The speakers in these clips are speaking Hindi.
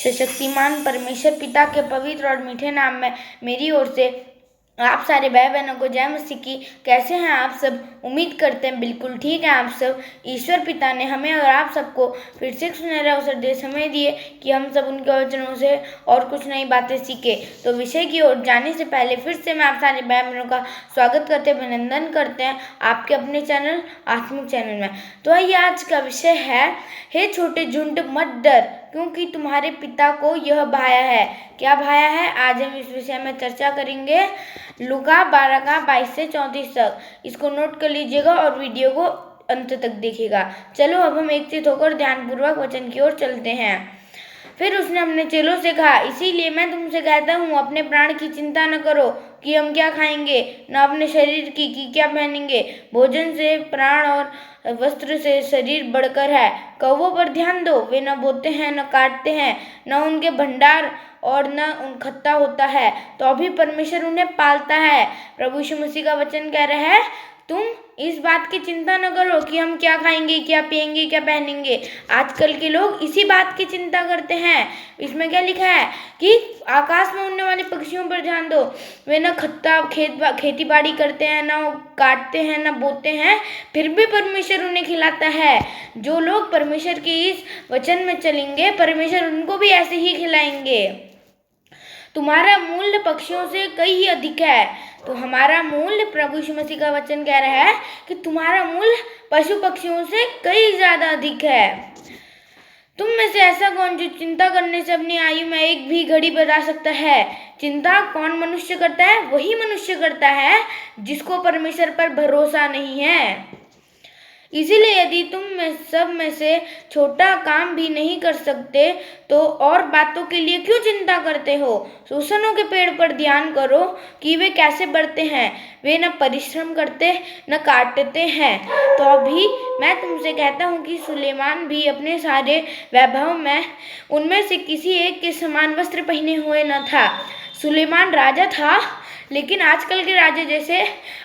सशक्तिमान परमेश्वर पिता के पवित्र और मीठे नाम में मेरी ओर से आप सारे भाई बहनों को जय मसीह की। कैसे हैं आप सब? उम्मीद करते हैं बिल्कुल ठीक है आप सब। ईश्वर पिता ने हमें और आप सबको फिर से सुनहरा अवसर दे समय दिए कि हम सब उनके वचनों से और कुछ नई बातें सीखे। तो विषय की ओर जाने से पहले फिर से मैं आप सारे भाई बहनों का स्वागत करते हैं, अभिनंदन करते हैं आपके अपने चैनल आत्मिक चैनल में। तो आइए, आज का विषय है, हे छोटे झुंड मत डर, क्योंकि तुम्हारे पिता को यह भाया है। क्या भाया है? आज हम इस विषय में चर्चा करेंगे। लूका 12 का 22 से 34 तक। इसको नोट कर लीजिएगा और वीडियो को अंत तक देखिएगा। चलो अब हम एकत्रित होकर ध्यानपूर्वक वचन की ओर चलते हैं। फिर उसने अपने चेलों से कहा, इसीलिए मैं तुमसे कहता हूँ, अपने प्राण की चिंता न करो कि हम क्या खाएंगे, न अपने शरीर की कि क्या पहनेंगे। भोजन से प्राण और वस्त्र से शरीर बढ़कर है। कौवों पर ध्यान दो, वे न बोते हैं, न काटते हैं, न उनके भंडार और न खत्ता होता है, तो अभी परमेश्वर उन्हें पालता है। प्रभु यीशु मसीह का वचन कह रहा है, तुम इस बात की चिंता न करो कि हम क्या खाएंगे, क्या पिएंगे, क्या पहनेंगे। आजकल के लोग इसी बात की चिंता करते हैं। इसमें क्या लिखा है कि आकाश में उड़ने वाले पक्षियों पर ध्यान दो, वे न खेती बाड़ी करते हैं, न काटते हैं, न बोते हैं, फिर भी परमेश्वर उन्हें खिलाता है। जो लोग परमेश्वर के इस वचन में चलेंगे, परमेश्वर उनको भी ऐसे ही खिलाएंगे। तुम्हारा मूल्य पक्षियों से कहीं अधिक है। तो हमारा मूल्य, प्रभु यीशु मसीह का वचन कह रहा है कि तुम्हारा मूल्य पशु पक्षियों से कहीं ज्यादा अधिक है। तुम में से ऐसा कौन जो चिंता करने से अपनी आयु में एक भी घड़ी बढ़ा सकता है? चिंता कौन मनुष्य करता है? वही मनुष्य करता है जिसको परमेश्वर पर भरोसा नहीं है। इसीलिए यदि तुम सब में से छोटा काम भी नहीं कर सकते तो और बातों के लिए क्यों चिंता करते हो? सोसनों के पेड़ पर ध्यान करो कि वे कैसे बढ़ते हैं। वे न परिश्रम करते न काटते हैं। तो अभी मैं तुमसे कहता हूँ कि सुलेमान भी अपने सारे वैभव में उनमें से किसी एक के समान वस्त्र पहने हुए न था। सुलेमान राजा था, लेकिन आजकल के राजे जैसे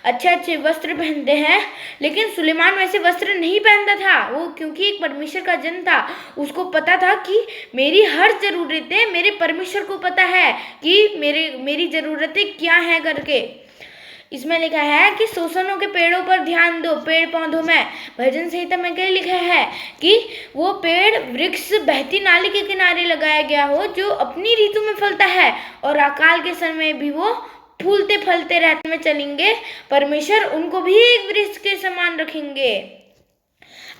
अच्छे अच्छे वस्त्र पहनते हैं, लेकिन सुलेमान वैसे वस्त्र नहीं पहनता था। वो क्योंकि एक परमेश्वर का जन था, उसको पता था कि मेरी हर ज़रूरतें मेरे परमेश्वर को पता है कि मेरी ज़रूरतें क्या हैं करके। इसमें लिखा है कि सोसनों के पेड़ों पर ध्यान दो, पेड़ पौधों में। भजन संहिता में क्या लिखा है कि वो पेड़ वृक्ष बहती नाली के किनारे लगाया गया हो, जो अपनी ऋतु में फलता है और अकाल के समय भी वो फूलते फलते रहते में चलेंगे। परमेश्वर उनको भी एक वृक्ष के समान रखेंगे।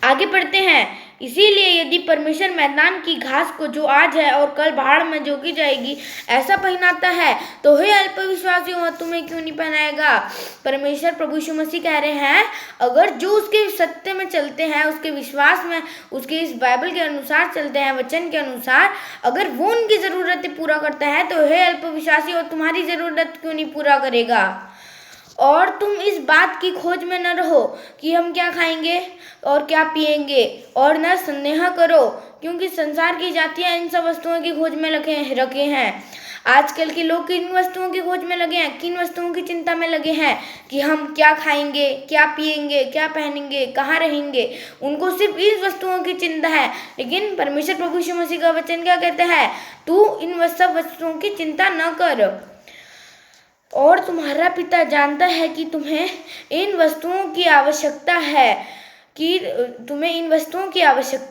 आगे पढ़ते हैं, इसीलिए यदि परमेश्वर मैदान की घास को जो आज है और कल भाड़ में झोंकी जाएगी ऐसा पहनाता है, तो हे अल्पविश्वासियों, तुम्हें क्यों नहीं पहनाएगा? परमेश्वर प्रभु यीशु मसीह कह रहे हैं, अगर जो उसके सत्य में चलते हैं, उसके विश्वास में, उसके इस बाइबल के अनुसार चलते हैं, वचन के अनुसार, अगर वो उनकी ज़रूरतें पूरा करता है, तो हे अल्पविश्वासी, और तुम्हारी ज़रूरत क्यों नहीं पूरा करेगा? और तुम इस बात की खोज में न रहो कि हम क्या खाएंगे और क्या पिएंगे, और न संदेह करो, क्योंकि संसार की जातियां इन सब वस्तुओं की खोज में रखे हैं। आजकल के लोग किन वस्तुओं की खोज में लगे हैं, किन वस्तुओं की चिंता में लगे हैं कि हम क्या खाएंगे, क्या पिएंगे, क्या पहनेंगे, कहाँ रहेंगे। उनको सिर्फ इन वस्तुओं की चिंता है। लेकिन परमेश्वर प्रभु यीशु मसीह का वचन क्या कहता है? तू इन सब वस्तुओं की चिंता न कर, और तुम्हारा पिता जानता है कि तुम्हें इन वस्तुओं की आवश्यकता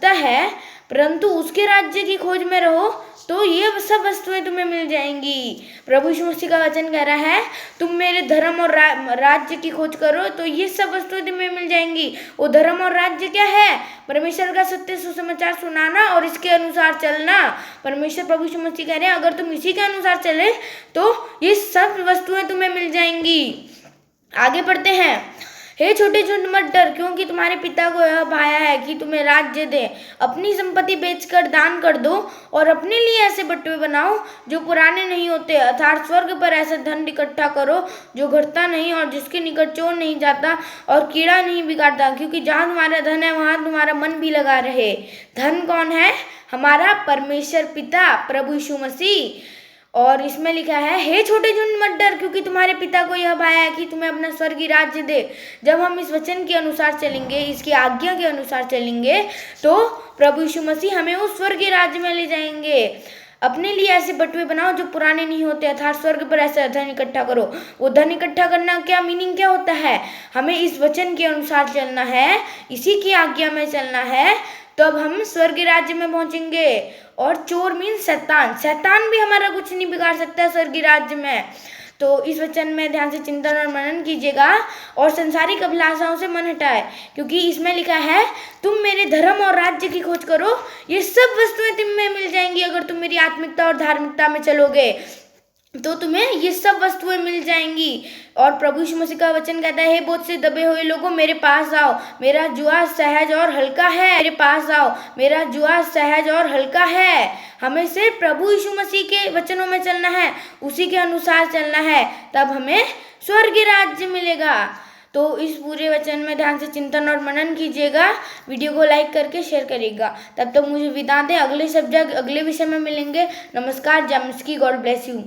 है, परंतु उसके राज्य की खोज में रहो तो ये सब वस्तुएं तुम्हें मिल जाएंगी। प्रभु यीशु मसीह का वचन कह रहा है, तुम मेरे धर्म और राज्य की खोज करो तो ये सब वस्तुएं तुम्हें मिल जाएंगी। वो धर्म और राज्य क्या है? परमेश्वर का सत्य सुसमाचार सुनाना और इसके अनुसार चलना। परमेश्वर प्रभु यीशु मसीह कह रहे हैं, अगर तुम इसी के अनुसार चले तो ये सब वस्तुएं तुम्हें मिल जाएंगी। आगे बढ़ते हैं, हे छोटे झुंड मत डर, क्योंकि तुम्हारे पिता को यह भाया है कि तुम्हें राज्य दे। अपनी संपत्ति बेचकर दान कर दो और अपने लिए ऐसे बटुए बनाओ जो पुराने नहीं होते, अर्थात स्वर्ग पर ऐसा धन इकट्ठा करो जो घटता नहीं और जिसके निकट चोर नहीं जाता और कीड़ा नहीं बिगाड़ता, क्योंकि जहाँ तुम्हारा धन है वहाँ तुम्हारा मन भी लगा रहे। धन कौन है? हमारा परमेश्वर पिता प्रभु यीशु मसीह। और इसमें लिखा है, हे छोटे झुंड मत डर, क्योंकि तुम्हारे पिता को यह भाया है कि तुम्हें अपना स्वर्गीय राज्य दे। जब हम इस वचन के अनुसार चलेंगे, इसकी आज्ञा के अनुसार चलेंगे, तो प्रभु यीशु मसीह हमें उस स्वर्गीय राज्य में ले जाएंगे। अपने लिए ऐसे बटुए बनाओ जो पुराने नहीं होते, अर्थात स्वर्ग पर ऐसा धन इकट्ठा करो। वो धन इकट्ठा करना क्या मीनिंग क्या होता है? हमें इस वचन के अनुसार चलना है, इसी की आज्ञा में चलना है, तब हम स्वर्ग राज्य में पहुंचेंगे। और चोर मीन शैतान, शैतान भी हमारा कुछ नहीं बिगाड़ सकता है स्वर्ग राज्य में। तो इस वचन में ध्यान से चिंतन और मनन कीजिएगा और संसारिक अभिलाषाओं से मन हटाए, क्योंकि इसमें लिखा है तुम मेरे धर्म और राज्य की खोज करो, ये सब वस्तुएं तुम्हें मिल जाएंगी। अगर तुम मेरी आत्मिकता और धार्मिकता में चलोगे तो तुम्हें ये सब वस्तुएं मिल जाएंगी। और प्रभु यीशु मसीह का वचन कहता है, हे बोझ से दबे हुए लोगों मेरे पास आओ, मेरा जुआ सहज और हल्का है। मेरे पास आओ, मेरा जुआ सहज और हल्का है। हमें सिर्फ प्रभु यीशु मसीह के वचनों में चलना है, उसी के अनुसार चलना है, तब हमें स्वर्ग राज्य मिलेगा। तो इस पूरे वचन में ध्यान से चिंतन और मनन कीजिएगा। वीडियो को लाइक करके शेयर करिएगा। तब तक मुझे विदा दें, अगले सब्जेक्ट अगले विषय में मिलेंगे। नमस्कार, जय मसीह की, गॉड ब्लेस यू।